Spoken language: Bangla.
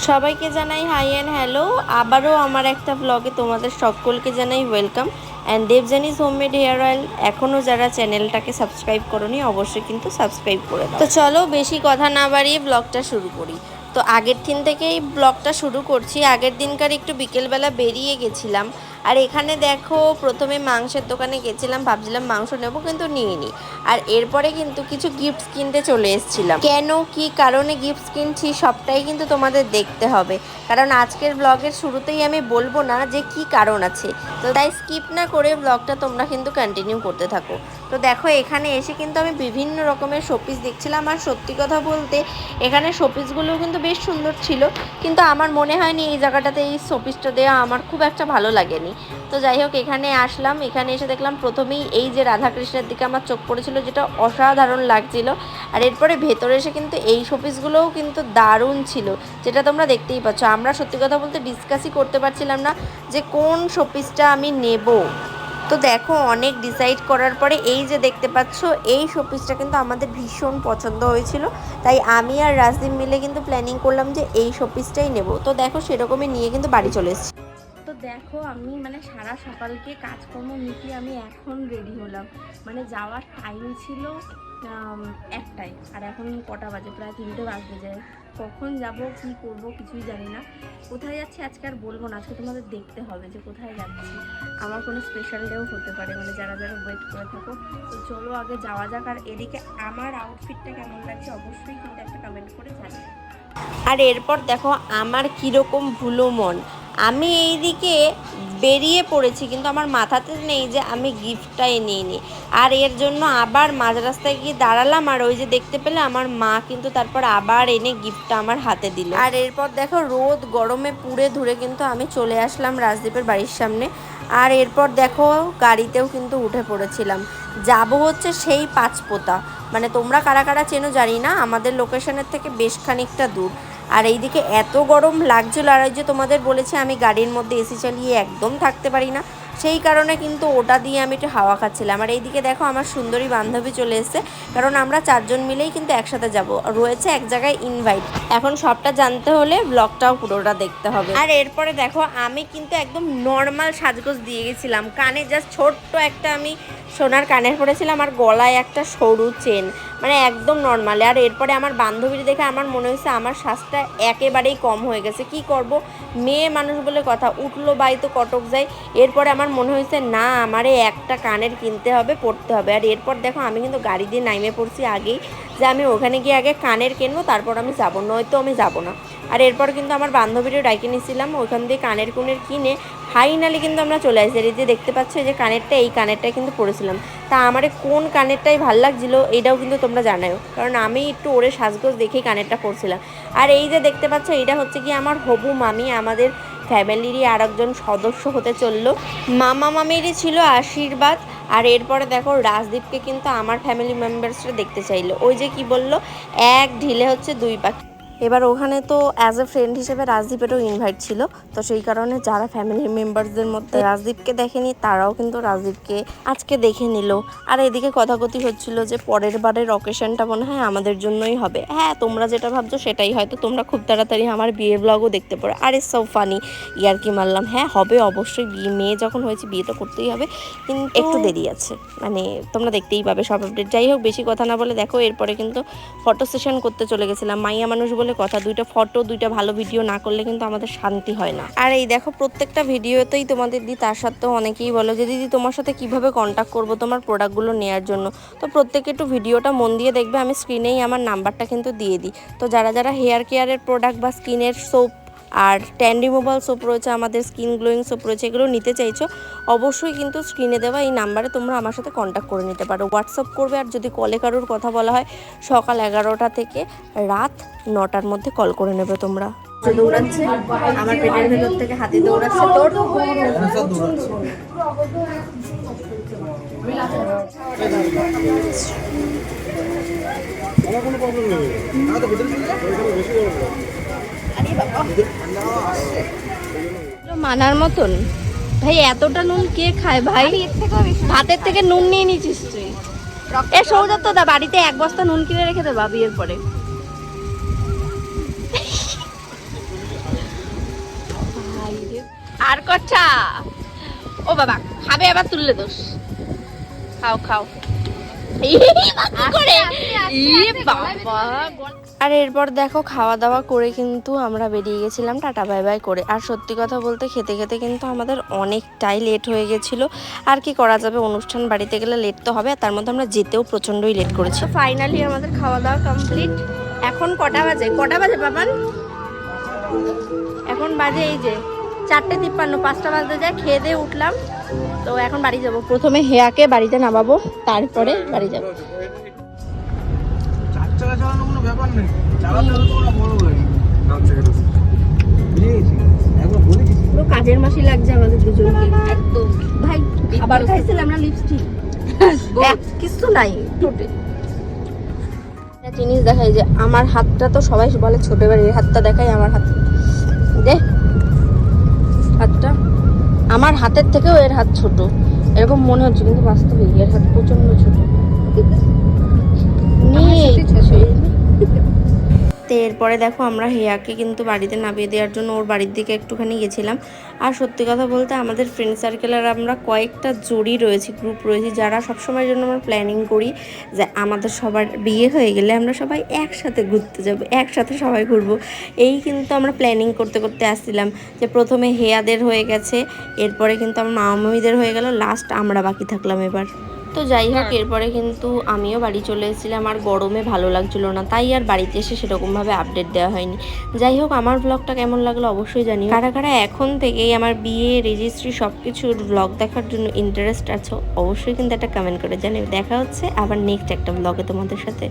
সবাইকে জানাই হাই অ্যান্ড হ্যালো। আবারও আমার একটা ব্লগে তোমাদের সকলকে জানাই welcome. And Debjani's homemade hair oil এখনও যারা চ্যানেলটাকে সাবস্ক্রাইব করোনি অবশ্যই কিন্তু সাবস্ক্রাইব করে দাও। তো চলো বেশি কথা না বাড়িয়ে ব্লগটা শুরু করি। তো আগের দিন থেকেই ব্লগটা শুরু করছি। আগের দিনকার একটু বিকেলবেলা বেরিয়ে গেছিলাম। আর এখানে দেখো প্রথমে মাংসের দোকানে গেছিলাম, ভাবছিলাম মাংস নেবো কিন্তু নিইনি। আর এরপরে কিন্তু কিছু গিফটস কিনতে চলে এসেছিলাম। কেন কি কারণে গিফটস কিনছি সবটাই কিন্তু তোমাদের দেখতে হবে, কারণ আজকের ব্লগের শুরুতেই আমি বলবো না যে কি কারণ আছে। তো তাই স্কিপ না করে ব্লগটা তোমরা কিন্তু কন্টিনিউ করতে থাকো। তো দেখো এখানে এসে কিন্তু আমি বিভিন্ন রকমের শোপিস দেখছিলাম। আর সত্যি কথা বলতে এখানে শোপিসগুলোও কিন্তু বেশ সুন্দর ছিল, কিন্তু আমার মনে হয়নি এই জায়গাটাতে এই শোপিসটা দেওয়া আমার খুব একটা ভালো লাগেনি। তো যাই হোক এখানে আসলাম, এখানে এসে দেখলাম প্রথমেই এই যে রাধাকৃষ্ণের দিকে আমার চোখ পড়েছিল, যেটা অসাধারণ লাগছিল। আর এরপরে ভেতরে এসে কিন্তু এই শোপিসগুলোও কিন্তু দারুণ ছিল, যেটা তোমরা দেখতেই পাচ্ছ। আমরা সত্যি কথা বলতে ডিসকাসই করতে পারছিলাম না যে কোন শোপিসটা আমি নেব। তো দেখো অনেক ডিসাইড করার পরে এই যে দেখতে পাচ্ছ এই শোপিসটা কিন্তু আমাদের ভীষণ পছন্দ হয়েছিল। তাই আমি আর রাজদীপ মিলে কিন্তু প্ল্যানিং করলাম যে এই শোপিসটাই নেব। তো দেখো সেরকমই নিয়ে কিন্তু বাড়ি চলে এসেছি। তো দেখো আমি সারা সকালকে কাজকর্ম মিটিয়ে আমি এখন রেডি হলাম। যাওয়ার টাইম ছিল একটাই, আর এখন কটা বাজে, প্রায় 3টে বাজতে যায়। কখন যাব কি করব কিছুই জানি না। কোথায় যাচ্ছি আজকে আর বলবো না, আজকে তোমাদের দেখতে হবে যে কোথায় যাচ্ছি। আমার কোনো স্পেশাল ডেও হতে পারে, যারা যারা ওয়েট করে থাকো। তো চলো আগে যাওয়া যাক। আর এদিকে আমার আউটফিটটা কেমন লাগছে অবশ্যই কিন্তু একটা কমেন্ট করে জানিও। আর এরপর দেখো আমার কীরকম ভুলো মন, আমি এইদিকে বেরিয়ে পড়েছি কিন্তু আমার মাথাতে নেই যে আমি গিফটটাই নিইনি। আর এর জন্য আবার মাঝ রাস্তায় গিয়ে দাঁড়ালাম, আর ওই যে দেখতে পেলে আমার মা কিন্তু তারপর আবার এনে গিফটটা আমার হাতে দিল। আর এরপর দেখো রোদ গরমে পুড়ে ধুরে কিন্তু আমি চলে আসলাম রাজদীপের বাড়ির সামনে। আর এরপর দেখো গাড়িতেও কিন্তু উঠে পড়েছিলাম। যাব হচ্ছে সেই পাঁচপোতা, তোমরা কারা কারা চেনো জানি না, আমাদের লোকেশনের থেকে বেশ খানিকটা দূর। আর এইদিকে এত গরম লাগছিল, আর ওই যে তোমাদের বলেছি আমি গাড়ির মধ্যে এসি চালিয়ে একদম থাকতে পারি না, সেই কারণে কিন্তু ওটা দিয়ে আমি একটু হাওয়া খাচ্ছিলাম। আর এইদিকে দেখো আমার সুন্দরী বান্ধবী চলে এসেছে, কারণ আমরা 4জন মিলেই কিন্তু একসাথে যাব। রয়েছে এক জায়গায় ইনভাইট। এখন সবটা জানতে হলে ব্লগটাও পুরোটা দেখতে হবে। আর এরপরে দেখো আমি কিন্তু একদম নর্মাল সাজগোজ দিয়ে গেছিলাম। কানে জাস্ট ছোট্ট একটা আমি সোনার কানের পরেছিলাম, আর গলায় একটা সরু চেন, একদম নর্মাল। আর এরপরে আমার বান্ধবীর দেখে আমার মনে হয়েছে আমার শ্বাসটা একেবারেই কম হয়ে গেছে। কি করব, মেয়ে মানুষ বলে কথা, উঠলো বাই তো কটক যায়। এরপরে আমার মনে হয়েছে না আমারে একটা কানের কিনতে হবে, পড়তে হবে। আর এরপর দেখো আমি কিন্তু গাড়ি দিয়ে নাইমে পড়ছি আগেই, যে আমি ওখানে গিয়ে আগে কানের কিনবো তারপর আমি যাবো, নয়তো আমি যাবো না। আর এরপর কিন্তু আমার বান্ধবীরও ডাইকে নিয়েছিলাম, ওইখান দিয়ে কানের কুনের কিনে ফাইনালি কিন্তু আমরা চলে আসি। এই যে দেখতে পাচ্ছ এই যে কানেরটা, এই কানেরটা কিন্তু পরেছিলাম। তা আমারে কোন কানেরটাই ভাল লাগছিলো এটাও কিন্তু তোমরা জানাও, কারণ আমি একটু ওরে সাজগোজ দেখেই কানেরটা পরছিলাম। আর এই যে দেখতে পাচ্ছ এটা হচ্ছে কি আমার হবু মামি, আমাদের ফ্যামিলিরই আর একজন সদস্য হতে চললো। মামা মামিরই ছিল আশীর্বাদ। আর এরপরে দেখো রাজদীপকে কিন্তু আমার ফ্যামিলি মেম্বার্সরা দেখতে চাইলো, ওই যে কি বললো, এক ঢিলে হচ্ছে 2 পাখি। এবার ওখানে তো অ্যাজ এ ফ্রেন্ড হিসেবে রাজদীপেরও ইনভাইট ছিল, তো সেই কারণে যারা ফ্যামিলি মেম্বারসদের মধ্যে রাজদীপকে দেখেনি তারাও কিন্তু রাজদীপকে আজকে দেখে নিল। আর এদিকে কথাকথি হচ্ছিল যে পরের বারের অকেশনটা মনে হয় আমাদের জন্যই হবে। হ্যাঁ তোমরা যেটা ভাবছো সেটাই, হয়তো তোমরা খুব তাড়াতাড়ি আমার বিয়ের ব্লগও দেখতে পারো। আর ইটস সো ফানি, ইয়ার্কি মারলাম। হ্যাঁ হবে অবশ্যই, মেয়ে যখন হয়েছে বিয়ে তো করতেই হবে, কিন্তু একটু দেরি আছে, তোমরা দেখতেই পাবে সব আপডেট। যাই হোক বেশি কথা না বলে দেখো এরপরে কিন্তু ফটো সেশন করতে চলে গেছিলাম। মাইয়া মানুষ বলে কথা, 2টা ফটো 2টা ভালো ভিডিও না করলে কিন্তু আমাদের শান্তি হয় না। আর এই দেখো প্রত্যেকটা ভিডিওতেই তোমাদের দিই, তার সত্ত্বেও অনেকেই বলো যে দিদি তোমার সাথে কিভাবে কন্ট্যাক্ট করবো তোমার প্রোডাক্টগুলো নেওয়ার জন্য। তো প্রত্যেকে একটু ভিডিওটা মন দিয়ে দেখবে, আমি স্ক্রিনেই আমার নাম্বারটা কিন্তু দিয়ে দিই। তো যারা যারা হেয়ার কেয়ারের প্রোডাক্ট বা স্কিনের সোপ আর ট্যান রিমুভাল সোপ রয়েছে, আমাদের স্কিন গ্লোয়িং সোপ রয়েছে, এগুলো নিতে চাইছো অবশ্যই কিন্তু স্ক্রিনে দেওয়া এই নাম্বারে তোমরা আমার সাথে কন্ট্যাক্ট করে নিতে পারো, হোয়াটসঅ্যাপ করবে। আর যদি কলে কারোর কথা বলা হয় সকাল 11টা থেকে রাত 9টার মধ্যে কল করে নেবে তোমরা। দৌড়াচ্ছে আমার পেটের ভেতর থেকে হাতি দৌড়াচ্ছে, তোর কোনো প্রবলেম নেই। মানার মতন ভাই, এতটা নুন কে খায় ভাই? ভাতের থেকে নুন নিয়ে নিচ্ছিস তুই। এ সৌজাত দা বাড়িতে 1 বস্তা নুন কিনে রেখে দেবা বিয়ের পরে। আর কচ্ছা ও বাবা খাবে আবার তুললে দোষ। খাও খাও। আর এরপর দেখো খাওয়া দাওয়া করে কিন্তু আমরা বেরিয়ে গেছিলাম টাটা বাই বাই করে। আর সত্যি কথা বলতে খেতে খেতে কিন্তু আমাদের অনেকটাই লেট হয়ে গেছিলো। আর কি করা যাবে, অনুষ্ঠান বাড়িতে গেলে লেট তো হবে, আর তার মধ্যে আমরা যেতেও প্রচণ্ডই লেট করেছি। ফাইনালি আমাদের খাওয়া দাওয়া কমপ্লিট। এখন কটা বাজে বাবান? এখন বাজে এই যে 4:53, 5টা বাজতে যায়। খেয়ে দিয়ে উঠলাম, তো এখন বাড়ি যাব। প্রথমে হেয়াকে বাড়িতে নামাবো, তারপরে বাড়ি যাব। পুরো কাজের মাসি লাগছে আমাদের দুজনকে একদম। ভাই খাবার খাইছিলাম না, লিপস্টিক কিছু নাই টোটে। একটা জিনিস দেখাই যে আমার হাতটা, তো সবাই বলে ছোট, এবার এই হাতটা দেখাই। আমার হাত দে, হাতটা আমার হাতের থেকেও এর হাত ছোট এরকম মনে হচ্ছে, কিন্তু বাস্তবে এর হাত প্রচন্ড ছোট। তো এরপরে দেখো আমরা হেয়াকে কিন্তু বাড়িতে নামিয়ে দেওয়ার জন্য ওর বাড়ির দিকে একটুখানি গেছিলাম। আর সত্যি কথা বলতে আমাদের ফ্রেন্ড সার্কেলের আমরা কয়েকটা জড়ি রয়েছি, গ্রুপ রয়েছে, যারা সবসময়ের জন্য আমরা প্ল্যানিং করি যে আমাদের সবার বিয়ে হয়ে গেলে আমরা সবাই একসাথে ঘুরতে যাব, একসাথে সবাই ঘুরবো। এই কিন্তু আমরা প্ল্যানিং করতে করতে আসছিলাম যে প্রথমে হেয়াদের হয়ে গেছে, এরপরে কিন্তু আমার মামামিদের হয়ে গেল, লাস্ট আমরা বাকি থাকলাম এবার। তো যাই হোক, এরপরে কিন্তু আমিও বাড়ি চলে এসেছিলাম। আর গরমে ভালো লাগছিল না, তাই আর বাড়িতে এসে সেরকমভাবে আপডেট দেওয়া হয়নি। যাই হোক, আমার ব্লগটা কেমন লাগলো অবশ্যই জানিও। কারা কারা এখন থেকেই আমার বিয়ে, রেজিস্ট্রি সব কিছুর ব্লগ দেখার জন্য ইন্টারেস্ট আছে অবশ্যই কিন্তু একটা কমেন্ট করে জানিও। দেখা হচ্ছে আবার নেক্সট একটা ব্লগে তোমাদের সাথে।